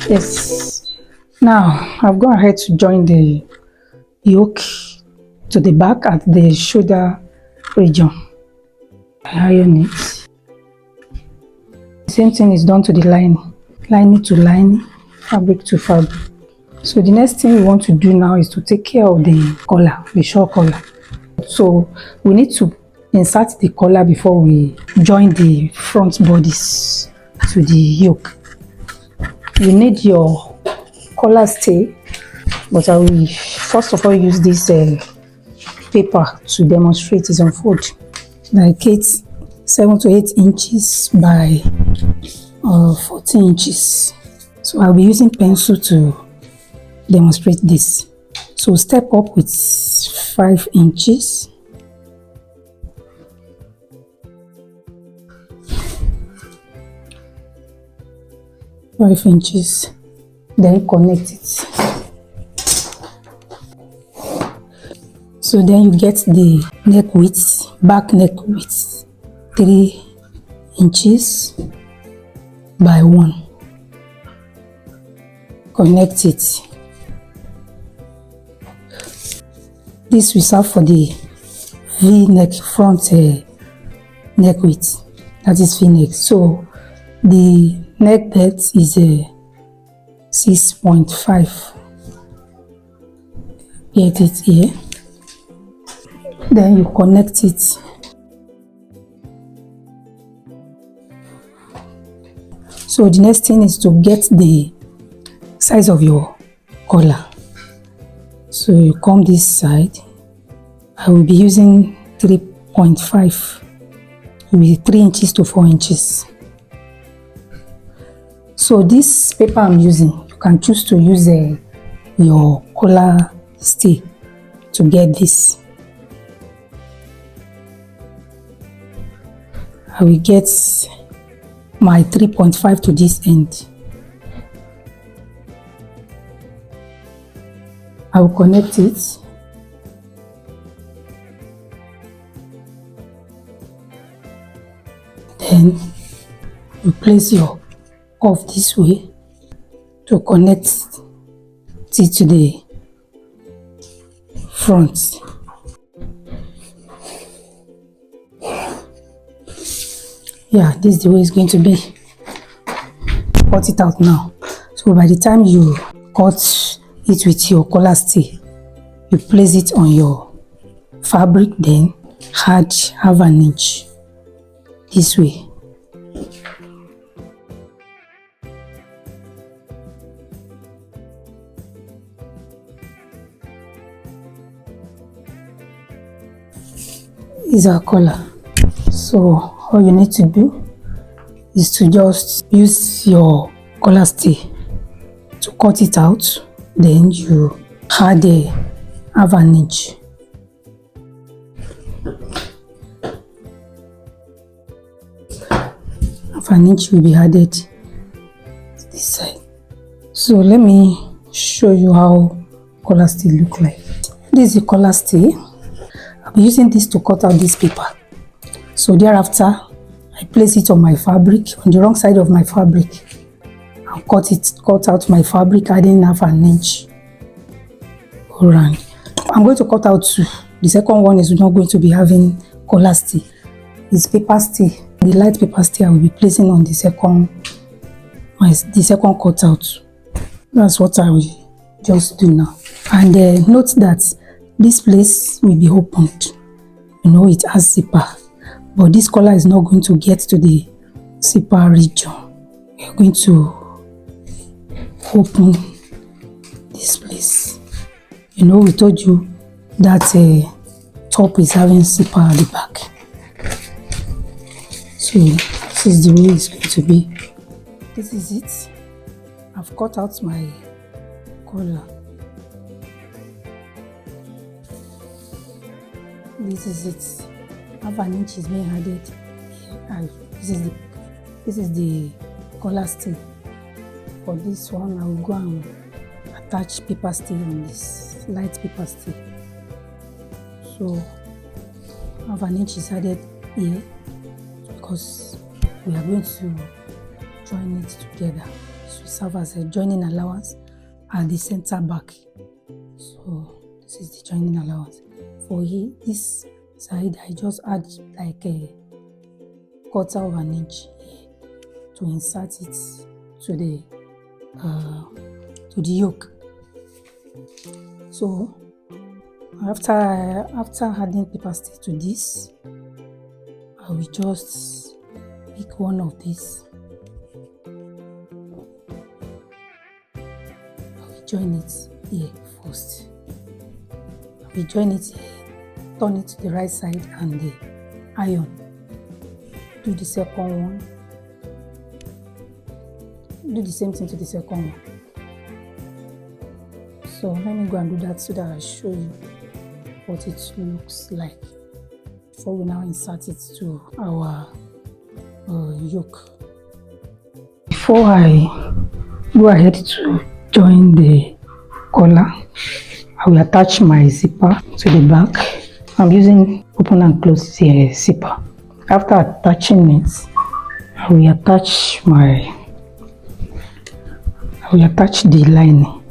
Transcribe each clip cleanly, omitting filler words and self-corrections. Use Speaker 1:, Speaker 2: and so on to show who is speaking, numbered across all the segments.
Speaker 1: Yes. Now I've gone ahead to join the yoke to the back at the shoulder region. I iron it. The same thing is done to the lining to lining, fabric to fabric. So the next thing we want to do now is to take care of the collar, the shawl collar. So we need to insert the collar before we join the front bodies to the yoke. You need your collar stay, but I will first of all use this paper to demonstrate it on fold. Like 7 to 8 inches by 14 inches. So I'll be using pencil to demonstrate this. So step up with 5 inches. Then connect it. So then you get the neck width, back neck width, 3 inches by 1. Connect it. This will serve for the V neck front neck width, that is V neck. So the neck depth is 6.5. Get it here. Then you connect it. So the next thing is to get the size of your collar. So you come this side. I will be using 3.5. It will be 3 inches to 4 inches. So this paper I'm using, you can choose to use your collar stay to get this. I will get my 3.5 to this end. I will connect it. Then you place your cuff this way to connect it to the front. Yeah, this is the way it's going to be. Cut it out now. So by the time you cut it with your collar stay, you place it on your fabric, then add half an inch this way. Is our collar. So all you need to do is to just use your collar stay to cut it out, then you add half an inch. Half an inch will be added to this side. So let me show you how collar stay look like. This is the collar stay. I'll be using this to cut out this paper. So thereafter, I place it on my fabric, on the wrong side of my fabric, and cut out my fabric, adding half an inch around. I'm going to cut out 2. The second one is not going to be having collar stay. It's paper stay. The light paper stay I will be placing on the second cutout. That's what I will just do now. And note that this place will be opened. You know, it has zipper, but this collar is not going to get to the zipper region. We are going to open this place. You know, we told you that top is having zipper at the back. So this is the way it's going to be. This is it. I've cut out my collar. This is it. Half an inch is being added. This is the collar stay. For this one, I will go and attach paper stay on this light paper stay. So half an inch is added here because we are going to join it together. So serve as a joining allowance at the center back. So this is the joining allowance. For this side, I just add like a 1/4 of an inch here to insert it to the yoke. So after adding paper stitch to this, I will just pick one of these. I will join it here first. I will join it here, turn it to the right side and the iron. Do the second one. Do the same thing to the second one. So let me go and do that so that I show you what it looks like before we now insert it to our yoke. Before I go ahead to join the collar, I will attach my zipper to the back. I'm using open and close zipper. After attaching it, I will attach the lining.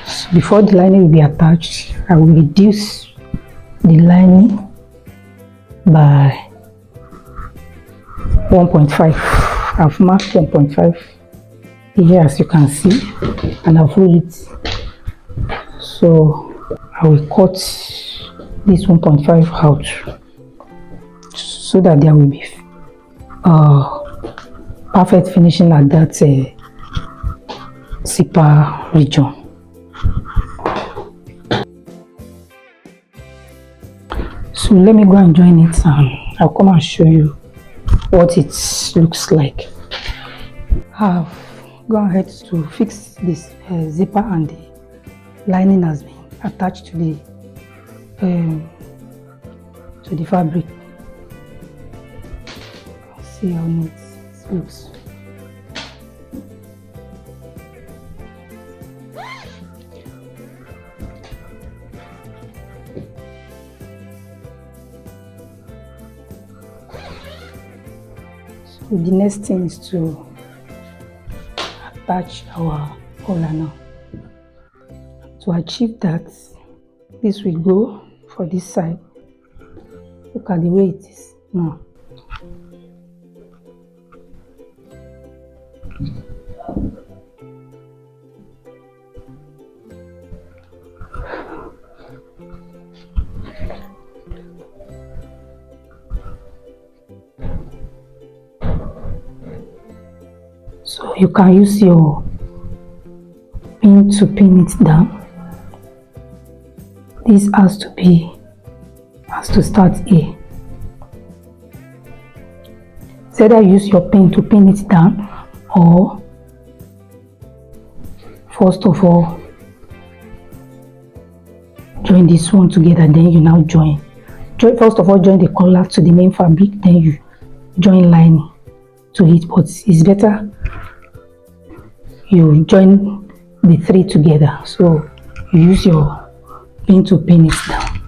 Speaker 1: So before the lining will be attached, I will reduce the lining by 1.5. I've marked 1.5 here, as you can see, and I've rolled it. So I will cut this 1.5 out so that there will be perfect finishing at that zipper region. So let me go and join it and I'll come and show you what it looks like. I've gone ahead to fix this zipper and the lining has been attached to the fabric. See how neat it looks. So the next thing is to attach our collar now. To achieve that, this will go for this side. Look at the way it is now. So you can use your pin to pin it down. This has to start here. So either use your pin to pin it down, or first of all join this one together, then you now join. First of all join the collar to the main fabric, then you join lining to it, but it's better you join the three together. So you use your pin to pin it down.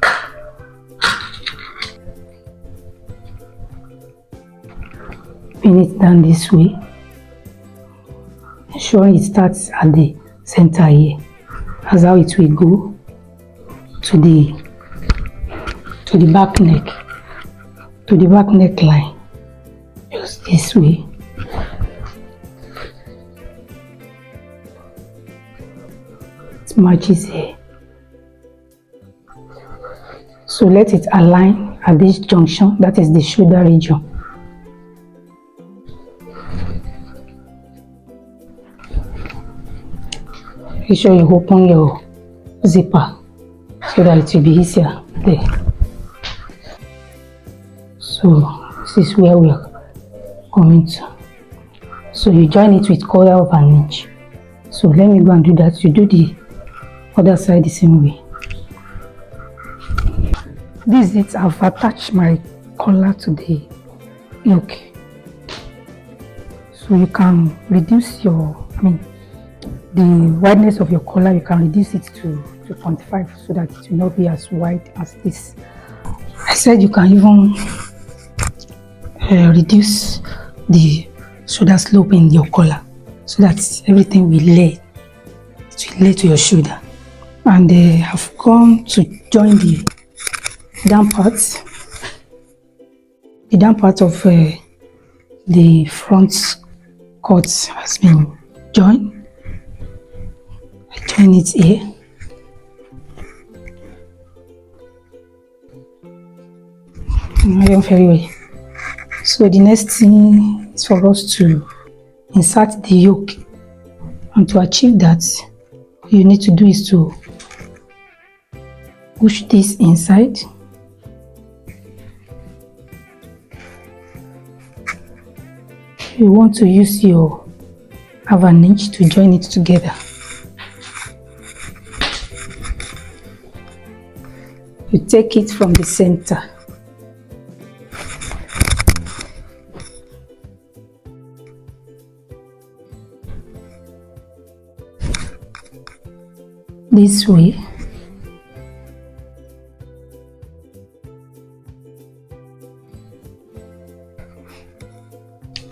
Speaker 1: Pin it down this way, ensuring it starts at the center here. That's how it will go to the back neck, to the back neckline. Just this way. It matches here. So let it align at this junction, that is the shoulder region. Make sure you open your zipper so that it will be easier there. So this is where we are coming to. So you join it with 1/4 of an inch. So let me go and do that. You do the other side the same way. This is it. I've attached my collar to the yoke. So you can reduce the wideness of your collar. You can reduce it to 2.5 so that it will not be as wide as this. I said you can even reduce the shoulder slope in your collar so that everything will lay. It will lay to your shoulder. And I've gone to join the down part. The down part of the front cut has been joined. I join it here. Iron very well. So the next thing is for us to insert the yoke, and to achieve that, all you need to do is to push this inside. You want to use your advantage to join it together. You take it from the center. This way.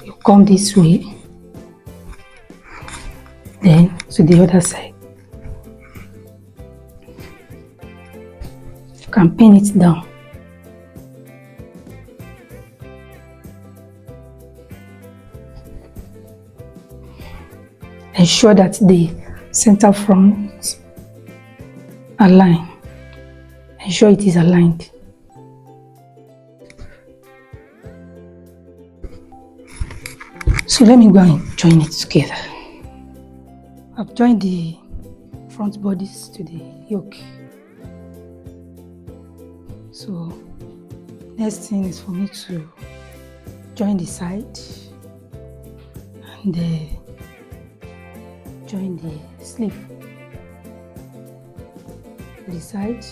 Speaker 1: You come this way, then to the other side. You can pin it down. Ensure that the center front align. Ensure it is aligned. So let me go and join it together. I've joined the front bodies to the yoke. So next thing is for me to join the side and join the sleeve. The side.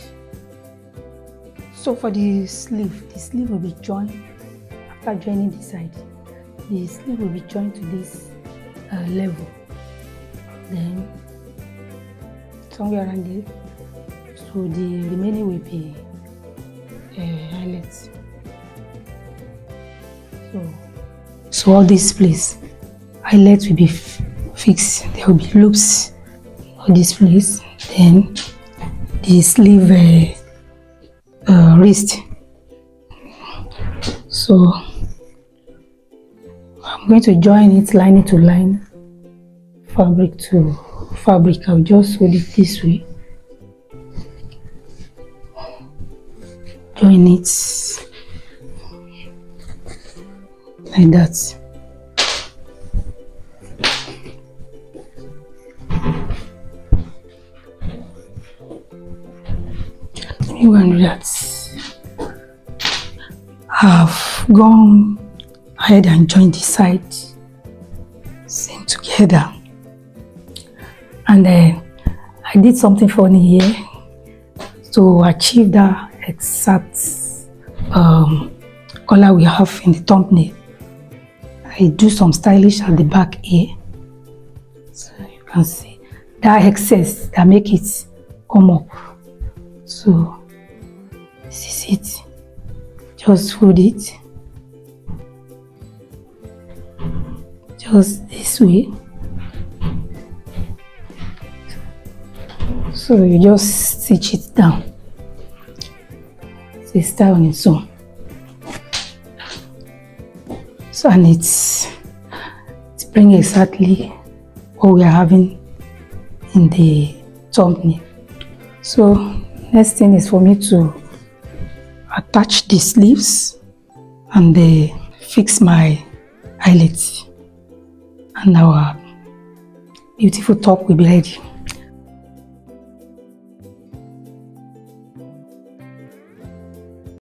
Speaker 1: So for the sleeve will be joined after joining the side. The sleeve will be joined to this level. Then somewhere around there, so the remaining will be eyelets. So all this place, eyelets will be fixed. There will be loops on this place. Then the sleeve wrist. So I'm going to join it lining to line, fabric to fabric. I'll just hold it this way, join it like that. Let me go and do that. I've gone ahead and joined the side same together, and I did something funny here to achieve that exact color we have in the thumbnail. I do some stylish at the back here, so you can see that excess that make it come up. So this is it. Just fold it just this way. So you just stitch it down. It's a style on its own. So and it's bring exactly what we are having in the thumbnail. So next thing is for me to attach the sleeves and fix my eyelets, and our beautiful top will be ready.